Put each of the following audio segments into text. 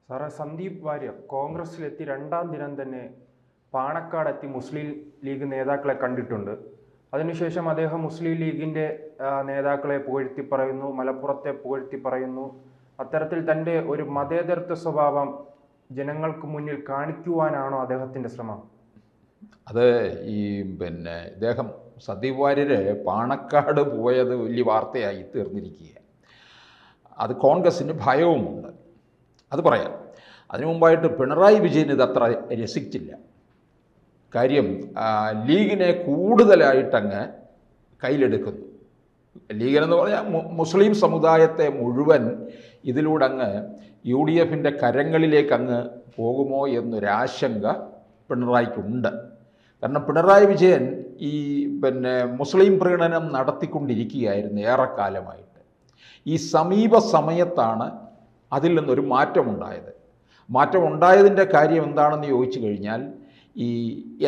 സാറേ, സന്ദീപ് വാര്യർ കോൺഗ്രസിലെത്തി രണ്ടാം ദിനം തന്നെ പാണക്കാടെത്തി മുസ്ലിം ലീഗ് നേതാക്കളെ കണ്ടിട്ടുണ്ട്. അതിനുശേഷം അദ്ദേഹം മുസ്ലിം ലീഗിൻ്റെ നേതാക്കളെ പുകഴ്ത്തി പറയുന്നു, മലപ്പുറത്തെ പുകഴ്ത്തി പറയുന്നു. അത്തരത്തിൽ തൻ്റെ ഒരു മതേതരത്വ സ്വഭാവം ജനങ്ങൾക്ക് മുന്നിൽ കാണിക്കുവാനാണോ അദ്ദേഹത്തിൻ്റെ ശ്രമം? അത് ഇദ്ദേഹം സന്ദീപ് വാര്യർ പാണക്കാട് പോയത് വലിയ വാർത്തയായി തീർന്നിരിക്കുക. അത് കോൺഗ്രസിന് ഭയവുമുണ്ട്, അത് പറയാം. അതിനു മുമ്പായിട്ട് പിണറായി വിജയൻ ഇതത്ര രസിച്ചില്ല. കാര്യം ലീഗിനെ കൂടുതലായിട്ടങ്ങ് കയ്യിലെടുക്കുന്നു. ലീഗിനെന്ന് പറഞ്ഞാൽ മുസ്ലിം സമുദായത്തെ മുഴുവൻ ഇതിലൂടെ അങ്ങ് UDFിൻ്റെ കരങ്ങളിലേക്ക് അങ്ങ് പോകുമോ എന്നൊരാശങ്ക പിണറായിക്കുണ്ട്. കാരണം പിണറായി വിജയൻ ഈ മുസ്ലിം പ്രീണനം നടത്തിക്കൊണ്ടിരിക്കുകയായിരുന്നു ഏറെക്കാലമായിട്ട്. ഈ സമീപ സമയത്താണ് അതിൽ നിന്നൊരു മാറ്റമുണ്ടായത്. മാറ്റമുണ്ടായതിൻ്റെ കാര്യം എന്താണെന്ന് ചോദിച്ചു കഴിഞ്ഞാൽ, ഈ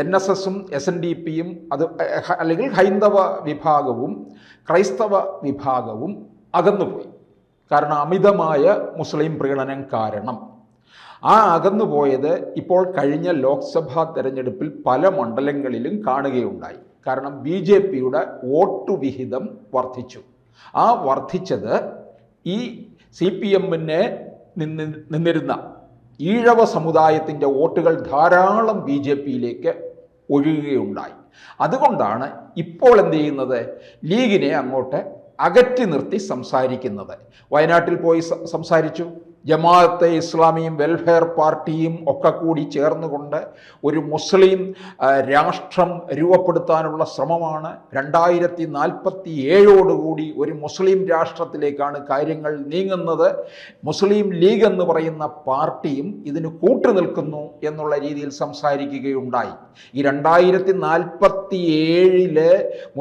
NSSും SNDPയും അത് അല്ലെങ്കിൽ ഹൈന്ദവ വിഭാഗവും ക്രൈസ്തവ വിഭാഗവും അകന്നുപോയി. കാരണം അമിതമായ മുസ്ലിം പ്രീണനം കാരണം. ആ അകന്നുപോയത് ഇപ്പോൾ കഴിഞ്ഞ ലോക്സഭാ തെരഞ്ഞെടുപ്പിൽ പല മണ്ഡലങ്ങളിലും കാണുകയുണ്ടായി. കാരണം BJPയുടെ വോട്ട് വിഹിതം വർദ്ധിച്ചു. ആ വർദ്ധിച്ചത് ഈ CPMനെ നിന്നിരുന്ന ഈഴവ സമുദായത്തിൻ്റെ വോട്ടുകൾ ധാരാളം BJPയിലേക്ക് ഒഴുകുകയുണ്ടായി. അതുകൊണ്ടാണ് ഇപ്പോൾ എന്ത് ചെയ്യുന്നത്, ലീഗിനെ അങ്ങോട്ട് അകറ്റി നിർത്തി സംസാരിക്കുന്നത്. വയനാട്ടിൽ പോയി സംസാരിച്ചു. ജമാഅത്തെ ഇസ്ലാമിയും വെൽഫെയർ പാർട്ടിയും ഒക്കെ കൂടി ചേർന്നുകൊണ്ട് ഒരു മുസ്ലിം രാഷ്ട്രം രൂപപ്പെടുത്താനുള്ള ശ്രമമാണ്. 2047 ഒരു മുസ്ലിം രാഷ്ട്രത്തിലേക്കാണ് കാര്യങ്ങൾ നീങ്ങുന്നത്. മുസ്ലിം ലീഗ് എന്ന് പറയുന്ന പാർട്ടിയും ഇതിന് കൂട്ടുനിൽക്കുന്നു എന്നുള്ള രീതിയിൽ സംസാരിക്കുകയുണ്ടായി. ഈ 2047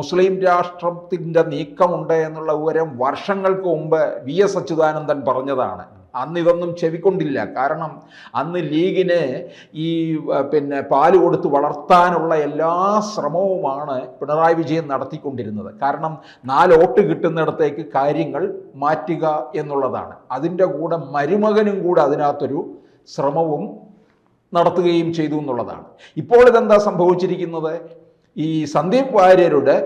മുസ്ലിം രാഷ്ട്രത്തിൻ്റെ നീക്കമുണ്ട് എന്നുള്ള വിവരം വർഷങ്ങൾക്ക് മുമ്പ് VS അച്യുതാനന്ദൻ പറഞ്ഞതാണ്. അന്ന് ഇതൊന്നും ചെവിക്കൊണ്ടില്ല. കാരണം അന്ന് ലീഗിന് ഈ പാല് കൊടുത്ത് വളർത്താനുള്ള എല്ലാ ശ്രമവുമാണ് പിണറായി വിജയൻ നടത്തിക്കൊണ്ടിരുന്നത്. കാരണം 4 വോട്ട് കിട്ടുന്നിടത്തേക്ക് കാര്യങ്ങൾ മാറ്റുക എന്നുള്ളതാണ്. അതിൻ്റെ കൂടെ മരുമകനും കൂടെ അതിനകത്തൊരു ശ്രമവും നടത്തുകയും ചെയ്തു എന്നുള്ളതാണ്. ഇപ്പോൾ ഇതെന്താ സംഭവിച്ചിരിക്കുന്നത്, ഈ സന്ദീപ് വാര്യരുടെ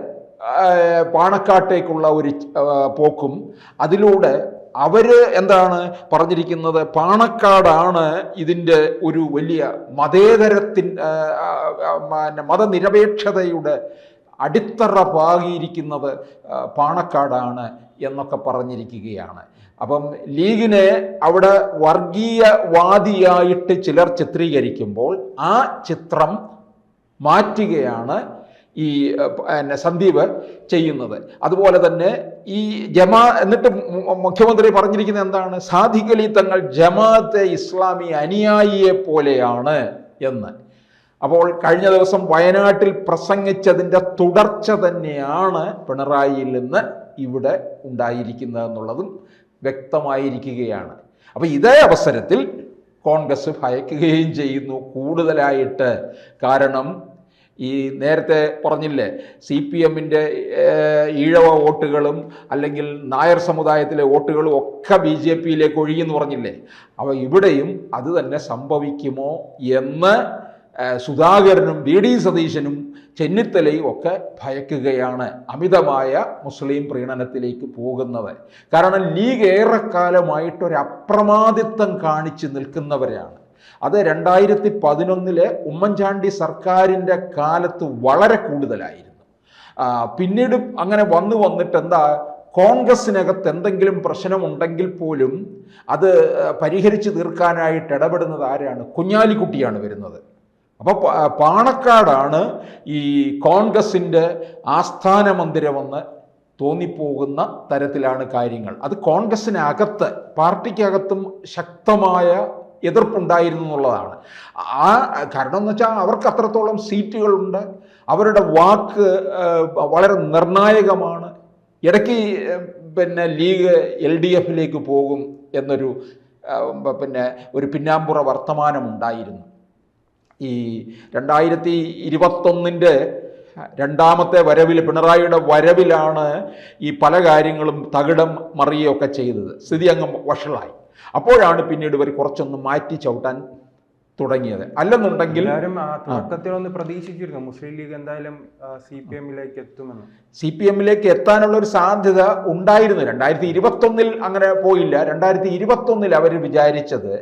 പാണക്കാട്ടേക്കുള്ള ഒരു പോക്കും അതിലൂടെ അവർ എന്താണ് പറഞ്ഞിരിക്കുന്നത്, പാണക്കാടാണ് ഇതിൻ്റെ ഒരു വലിയ മതനിരപേക്ഷതയുടെ അടിത്തറ പാകിയിരിക്കുന്നത് പാണക്കാടാണ് എന്നൊക്കെ പറഞ്ഞിരിക്കുകയാണ്. അപ്പം ലീഗിനെ അവിടെ വർഗീയവാദിയായിട്ട് ചിലർ ചിത്രീകരിക്കുമ്പോൾ ആ ചിത്രം മാറ്റുകയാണ് ഈ സന്ദീപ് ചെയ്യുന്നത്. അതുപോലെ തന്നെ ഈ എന്നിട്ട് മുഖ്യമന്ത്രി പറഞ്ഞിരിക്കുന്നത് എന്താണ്, സാദിഖ് അലി തങ്ങൾ ജമാഅത്തെ ഇസ്ലാമി അനുയായിയെ പോലെയാണ് എന്ന്. അപ്പോൾ കഴിഞ്ഞ ദിവസം വയനാട്ടിൽ പ്രസംഗിച്ചതിൻ്റെ തുടർച്ച തന്നെയാണ് പിണറായിയിൽ നിന്ന് ഇവിടെ ഉണ്ടായിരിക്കുന്നത് എന്നുള്ളതും വ്യക്തമായിരിക്കുകയാണ്. അപ്പോൾ ഇതേ അവസരത്തിൽ കോൺഗ്രസ് ഭയക്കുകയും ചെയ്യുന്നു കൂടുതലായിട്ട്. കാരണം ഈ നേരത്തെ പറഞ്ഞില്ലേ, CPMൻ്റെ ഈഴവ വോട്ടുകളും അല്ലെങ്കിൽ നായർ സമുദായത്തിലെ വോട്ടുകളും ഒക്കെ BJPയിലേക്ക് ഒഴുകിയെന്ന് പറഞ്ഞില്ലേ. അപ്പോൾ ഇവിടെയും അത് തന്നെ സംഭവിക്കുമോ എന്ന് സുധാകരനും VD സതീശനും ചെന്നിത്തലയും ഒക്കെ ഭയക്കുകയാണ്, അമിതമായ മുസ്ലിം പ്രീണനത്തിലേക്ക് പോകുന്നത്. കാരണം ലീഗ് ഏറെക്കാലമായിട്ടൊരു അപ്രമാദിത്വം കാണിച്ച് നിൽക്കുന്നവരാണ്. അത് 2011 ഉമ്മൻചാണ്ടി സർക്കാരിൻ്റെ കാലത്ത് വളരെ കൂടുതലായിരുന്നു. പിന്നീട് അങ്ങനെ വന്നിട്ട് എന്താ, കോൺഗ്രസിനകത്ത് എന്തെങ്കിലും പ്രശ്നമുണ്ടെങ്കിൽ പോലും അത് പരിഹരിച്ച് തീർക്കാനായിട്ട് ഇടപെടുന്നത് ആരാണ്? കുഞ്ഞാലിക്കുട്ടിയാണ് വരുന്നത്. അപ്പോൾ പാണക്കാടാണ് ഈ കോൺഗ്രസിൻ്റെ ആസ്ഥാന മന്ദിരമെന്ന് തോന്നിപ്പോകുന്ന തരത്തിലാണ് കാര്യങ്ങൾ. അത് കോൺഗ്രസിനകത്ത് പാർട്ടിക്കകത്തും ശക്തമായ എതിർപ്പുണ്ടായിരുന്നു എന്നുള്ളതാണ്. കാരണം എന്ന് വെച്ചാൽ അവർക്ക് അത്രത്തോളം സീറ്റുകളുണ്ട്, അവരുടെ വാക്ക് വളരെ നിർണായകമാണ്. ഇടയ്ക്ക് ലീഗ് LDFിലേക്ക് പോകും എന്നൊരു ഒരു പിന്നാമ്പുറ വർത്തമാനമുണ്ടായിരുന്നു. ഈ 2021 രണ്ടാമത്തെ വരവിൽ, പിണറായിയുടെ വരവിലാണ് ഈ പല കാര്യങ്ങളും തകിടം മറിയുകയൊക്കെ ചെയ്തത്. സ്ഥിതി അങ്ങ് വഷളായി. അപ്പോഴാണ് പിന്നീട് ഇവർ കുറച്ചൊന്ന് മാറ്റി ചവിട്ടാൻ തുടങ്ങിയത്. അല്ലെന്നുണ്ടെങ്കിൽ എല്ലാവരും തുടക്കത്തിലൊന്ന് പ്രതീക്ഷിച്ചിരുന്നു മുസ്ലിം ലീഗ് എന്തായാലും CPM-ലേക്ക് എത്തുമെന്ന്. CPM-ലേക്ക് എത്താനുള്ള ഒരു സാധ്യത ഉണ്ടായിരുന്നു. 2021 അങ്ങനെ പോയില്ല. 2021 അവർ വിചാരിച്ചത്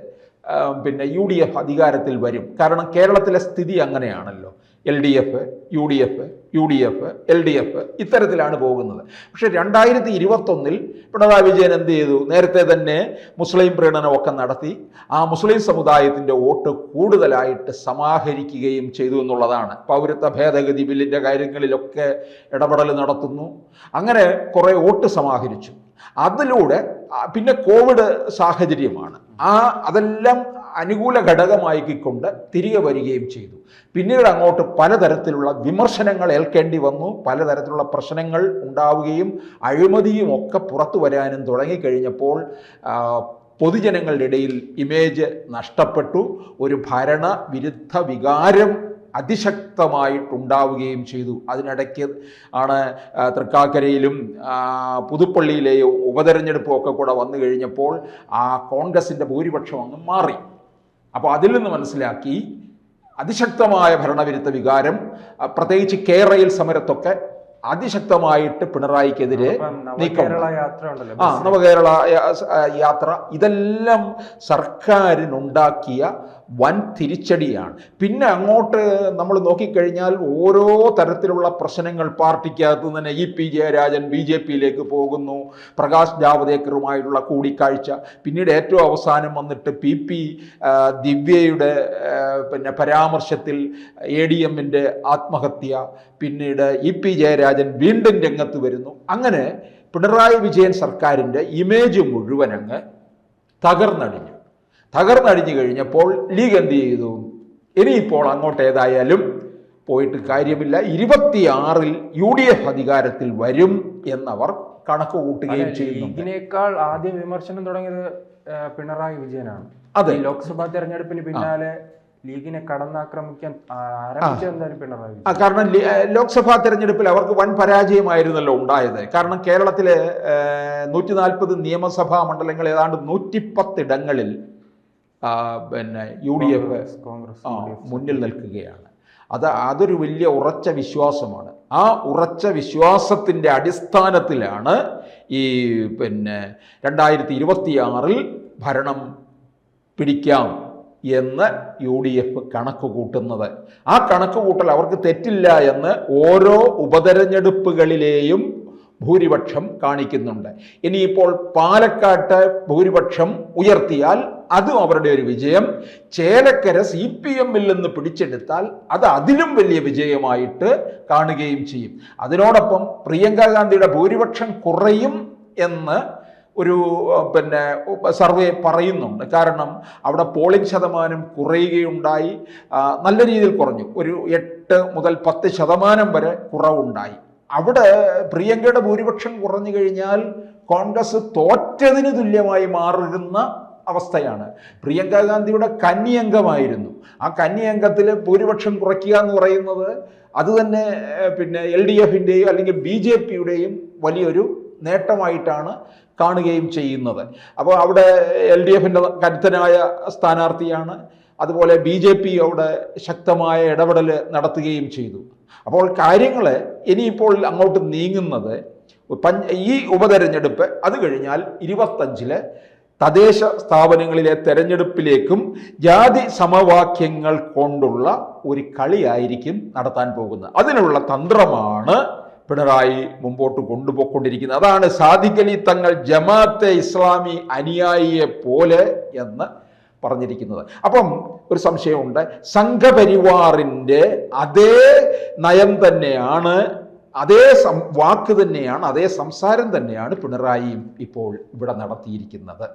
പിന്നെ UDF അധികാരത്തിൽ വരും. കാരണം കേരളത്തിലെ സ്ഥിതി അങ്ങനെയാണല്ലോ. LDF, UDF, UDF, LDF ഇത്തരത്തിലാണ് പോകുന്നത്. പക്ഷെ 2021 പിണറായി വിജയൻ എന്ത് ചെയ്തു? നേരത്തെ തന്നെ മുസ്ലിം പ്രീണനമൊക്കെ നടത്തി ആ മുസ്ലിം സമുദായത്തിൻ്റെ വോട്ട് കൂടുതലായിട്ട് സമാഹരിക്കുകയും ചെയ്തു എന്നുള്ളതാണ്. പൗരത്വ ഭേദഗതി ബില്ലിൻ്റെ കാര്യങ്ങളിലൊക്കെ ഇടപെടൽ നടത്തുന്നു. അങ്ങനെ കുറേ വോട്ട് സമാഹരിച്ചു. അതിലൂടെ പിന്നെ കോവിഡ് സാഹചര്യമാണ്. അതെല്ലാം അനുകൂല ഘടകമാക്കിക്കൊണ്ട് തിരികെ വരികയും ചെയ്തു. പിന്നീട് അങ്ങോട്ട് പലതരത്തിലുള്ള വിമർശനങ്ങൾ ഏൽക്കേണ്ടി വന്നു. പലതരത്തിലുള്ള പ്രശ്നങ്ങൾ ഉണ്ടാവുകയും അഴിമതിയും ഒക്കെ പുറത്തു വരാനും തുടങ്ങിക്കഴിഞ്ഞപ്പോൾ പൊതുജനങ്ങളുടെ ഇടയിൽ ഇമേജ് നഷ്ടപ്പെട്ടു. ഒരു ഭരണവിരുദ്ധ വികാരം അതിശക്തമായിട്ടുണ്ടാവുകയും ചെയ്തു. അതിനിടയ്ക്ക് ആണ് തൃക്കാക്കരയിലും പുതുപ്പള്ളിയിലെയും ഉപതെരഞ്ഞെടുപ്പും ഒക്കെ കൂടെ വന്നു കഴിഞ്ഞപ്പോൾ കോൺഗ്രസിൻ്റെ ഭൂരിപക്ഷം അങ്ങ് മാറി. അപ്പോൾ അതിൽ നിന്ന് മനസ്സിലാക്കി അതിശക്തമായ ഭരണവിരുദ്ധ വികാരം, പ്രത്യേകിച്ച് കേരളയിൽ സമരത്തൊക്കെ അതിശക്തമായിട്ട് പിണറായിക്കെതിരെ നീക്കം. നവകേരള യാത്ര ഇതെല്ലാം സർക്കാരിനുണ്ടാക്കിയ വൻ തിരിച്ചടിയാണ്. പിന്നെ അങ്ങോട്ട് നമ്മൾ നോക്കിക്കഴിഞ്ഞാൽ ഓരോ തരത്തിലുള്ള പ്രശ്നങ്ങൾ പാർട്ടിക്കകത്ത് തന്നെ EP ജയരാജൻ BJP-യിലേക്ക് പോകുന്നു. പ്രകാശ് ജാവദേക്കറുമായിട്ടുള്ള കൂടിക്കാഴ്ച, പിന്നീട് ഏറ്റവും അവസാനം വന്നിട്ട് PP ദിവ്യയുടെ പിന്നെ പരാമർശത്തിൽ ADM-ന്റെ ആത്മഹത്യ, പിന്നീട് EP ജയരാജൻ വീണ്ടും രംഗത്ത് വരുന്നു. അങ്ങനെ പിണറായി വിജയൻ സർക്കാരിൻ്റെ ഇമേജ് മുഴുവൻ അങ്ങ് തകർന്നടിഞ്ഞു കഴിഞ്ഞപ്പോൾ ലീഗ് എന്ത് ചെയ്തു? ഇനിയിപ്പോൾ അങ്ങോട്ട് ഏതായാലും പോയിട്ട് കാര്യമില്ല, 26-ൽ UDF അധികാരത്തിൽ വരും എന്നവർ കണക്ക് കൂട്ടുകയും ചെയ്യുന്നു. ലീഗിനേക്കാൾ ആദ്യം വിമർശനം തുടങ്ങിയത് പിണറായി വിജയനാണ്. അതെ, ലോക്സഭാ തെരഞ്ഞെടുപ്പിന് പിന്നാലെ ലീഗിനെ കടന്നാക്രമിക്കാൻ ആരംഭിച്ചത് എന്തായാലും പിണറായി വിജയൻ. കാരണം ലോക്സഭാ തെരഞ്ഞെടുപ്പിൽ അവർക്ക് വൻ പരാജയമായിരുന്നല്ലോ ഉണ്ടായത്. കാരണം കേരളത്തിലെ 140 നിയമസഭാ മണ്ഡലങ്ങൾ ഏതാണ്ട് 110 ഇടങ്ങളിൽ പിന്നെ UDF മുന്നിൽ നിൽക്കുകയാണ്. അതൊരു വലിയ ഉറച്ച വിശ്വാസമാണ്. ആ ഉറച്ച വിശ്വാസത്തിൻ്റെ അടിസ്ഥാനത്തിലാണ് ഈ പിന്നെ 2026-ൽ ഭരണം പിടിക്കാം എന്ന് UDF കണക്ക് കൂട്ടുന്നത്. ആ കണക്ക് കൂട്ടൽ അവർക്ക് തെറ്റില്ല എന്ന് ഓരോ ഉപതെരഞ്ഞെടുപ്പുകളിലെയും ഭൂരിപക്ഷം കാണിക്കുന്നുണ്ട്. ഇനിയിപ്പോൾ പാലക്കാട്ട് ഭൂരിപക്ഷം ഉയർത്തിയാൽ അതും അവരുടെ ഒരു വിജയം. ചേലക്കര CPM-ൽ നിന്ന് പിടിച്ചെടുത്താൽ അത് അതിലും വലിയ വിജയമായിട്ട് കാണുകയും ചെയ്യും. അതിനോടൊപ്പം പ്രിയങ്ക ഗാന്ധിയുടെ ഭൂരിപക്ഷം കുറയും എന്ന് ഒരു പിന്നെ സർവേ പറയുന്നുണ്ട്. കാരണം അവിടെ പോളിംഗ് ശതമാനം കുറയുകയുണ്ടായി, നല്ല രീതിയിൽ കുറഞ്ഞു. ഒരു 8 മുതൽ 10% വരെ കുറവുണ്ടായി. അവിടെ പ്രിയങ്കയുടെ ഭൂരിപക്ഷം കുറഞ്ഞു കഴിഞ്ഞാൽ കോൺഗ്രസ് തോറ്റതിന് തുല്യമായി മാറുന്ന അവസ്ഥയാണ്. പ്രിയങ്ക ഗാന്ധിയുടെ കന്നി അംഗമായിരുന്നു. ആ കന്നി അംഗത്തിൽ ഭൂരിപക്ഷം കുറയ്ക്കുക എന്ന് പറയുന്നത് അത് തന്നെ പിന്നെ LDF-ൻ്റെയും അല്ലെങ്കിൽ BJP-യുടെയും വലിയൊരു നേട്ടമായിട്ടാണ് കാണുകയും ചെയ്യുന്നത്. അപ്പോൾ അവിടെ LDF-ൻ്റെ കരുത്തനായ സ്ഥാനാർത്ഥിയാണ്. അതുപോലെ BJP അവിടെ ശക്തമായ ഇടപെടൽ നടത്തുകയും ചെയ്തു. അപ്പോൾ കാര്യങ്ങൾ ഇനിയിപ്പോൾ അങ്ങോട്ട് നീങ്ങുന്നത് ഈ ഉപതെരഞ്ഞെടുപ്പ്, അത് കഴിഞ്ഞാൽ 25-ലെ തദ്ദേശ സ്ഥാപനങ്ങളിലെ തെരഞ്ഞെടുപ്പിലേക്കും ജാതി സമവാക്യങ്ങൾ കൊണ്ടുള്ള ഒരു കളിയായിരിക്കും നടത്താൻ പോകുന്നത്. അതിനുള്ള തന്ത്രമാണ് പിണറായി മുമ്പോട്ട് കൊണ്ടുപോയിക്കൊണ്ടിരിക്കുന്നത്. അതാണ് സാദിഖ് അലി തങ്ങൾ ജമാഅത്തെ ഇസ്ലാമി അനുയായിയെ പോലെ എന്ന് പറഞ്ഞിരിക്കുന്നത്. അപ്പം ഒരു സംശയമുണ്ട്, സംഘപരിവാറിൻ്റെ അതേ നയം തന്നെയാണ്, അതേ വാക്ക് തന്നെയാണ്, അതേ സംസാരം തന്നെയാണ് പിണറായിയും ഇപ്പോൾ ഇവിടെ നടത്തിയിരിക്കുന്നത്.